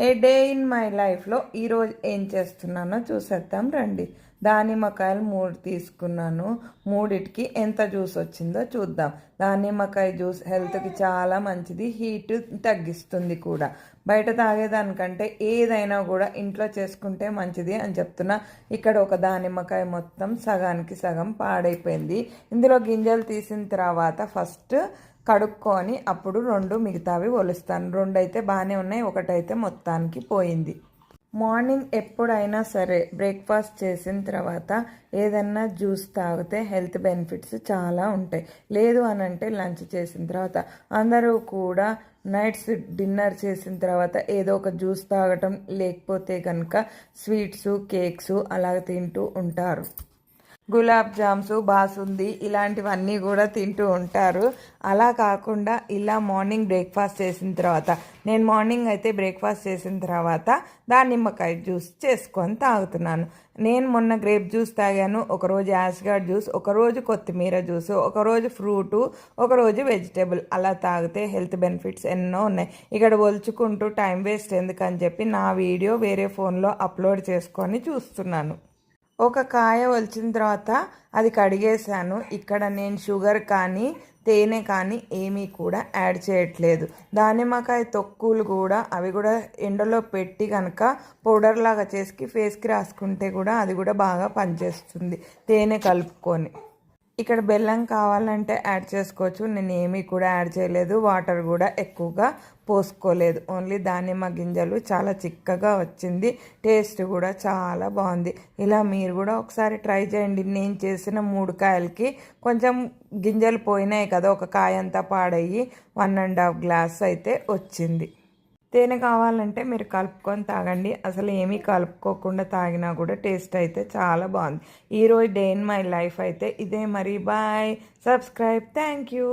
A day in my లైఫ్లో ఈరోజు ఏం చేస్తున్నానో చూసేద్దాం రండి. దానిమ్మకాయలు 3 తీసుకున్నాను. మూడిటికి ఎంత జ్యూస్ వచ్చిందో చూద్దాం. దానిమ్మకాయ జ్యూస్ హెల్త్కి చాలా మంచిది, హీట్ తగ్గిస్తుంది కూడా. బయట తాగేదానికంటే ఏదైనా కూడా ఇంట్లో చేసుకుంటే మంచిది అని చెప్తున్నా. ఇక్కడ ఒక దానిమ్మకాయ మొత్తం సగానికి సగం పాడైపోయింది. ఇందులో గింజలు తీసిన తర్వాత ఫస్ట్ కడుక్కొని అప్పుడు 2 మిగతావి ఒలుస్తాను. 2 అయితే బాగానే ఉన్నాయి, ఒకటైతే మొత్తానికి పోయింది. మార్నింగ్ ఎప్పుడైనా సరే బ్రేక్ఫాస్ట్ చేసిన తర్వాత ఏదన్నా జ్యూస్ తాగితే హెల్త్ బెనిఫిట్స్ చాలా ఉంటాయి. లేదు అని అంటే లంచ్ చేసిన తర్వాత అందరూ కూడా నైట్స్ డిన్నర్ చేసిన తర్వాత ఏదో ఒక జ్యూస్ తాగటం, లేకపోతే కనుక స్వీట్స్ కేక్స్ అలా తింటూ ఉంటారు. గులాబ్ జామ్స్, బాసుంది ఇలాంటివన్నీ కూడా తింటూ ఉంటారు. అలా కాకుండా ఇలా మార్నింగ్ బ్రేక్ఫాస్ట్ చేసిన తర్వాత, నేను మార్నింగ్ అయితే బ్రేక్ఫాస్ట్ చేసిన తర్వాత దానిమ్మకాయ జ్యూస్ చేసుకొని తాగుతున్నాను. నేను మొన్న గ్రేప్ జ్యూస్ తాగాను, ఒకరోజు యాస్గార్డ్ జ్యూస్, ఒకరోజు కొత్తిమీర జ్యూస్, ఒకరోజు ఫ్రూటు, ఒకరోజు వెజిటేబుల్. అలా తాగితే హెల్త్ బెనిఫిట్స్ ఎన్నో ఉన్నాయి. ఇక్కడ ఒలుచుకుంటూ టైం వేస్ట్ ఎందుకని చెప్పి నా వీడియో వేరే ఫోన్లో అప్లోడ్ చేసుకొని చూస్తున్నాను. ఒక కాయ ఒలిచిన తర్వాత అది కడిగేసాను. ఇక్కడ నేను షుగర్ కానీ తేనె కానీ ఏమీ కూడా యాడ్ చేయట్లేదు. దానిమ్మకాయ తొక్కులు కూడా అవి కూడా ఎండలో పెట్టి కనుక పౌడర్ లాగా చేసి ఫేస్కి రాసుకుంటే కూడా అది కూడా బాగా పనిచేస్తుంది తేనె కలుపుకొని. ఇక్కడ బెల్లం కావాలంటే యాడ్ చేసుకోవచ్చు. నేను ఏమీ కూడా యాడ్ చేయలేదు, వాటర్ కూడా ఎక్కువగా పోసుకోలేదు. ఓన్లీ దానిమ్మ గింజలు చాలా చిక్కగా వచ్చింది, టేస్ట్ కూడా చాలా బాగుంది. ఇలా మీరు కూడా ఒకసారి ట్రై చేయండి. నేను చేసిన 3 కాయలకి కొంచెం గింజలు పోయినాయి కదా, ఒక కాయ అంతా పాడయ్యి 1.5 గ్లాస్ అయితే వచ్చింది. తేనె కావాలంటే మీరు కలుపుకొని తాగండి. అసలు ఏమీ కలుపుకోకుండా తాగినా కూడా టేస్ట్ అయితే చాలా బాగుంది. ఈరోజు డే ఇన్ మై లైఫ్ అయితే ఇదే. మరి బాయ్, సబ్స్క్రైబ్, థ్యాంక్ యూ.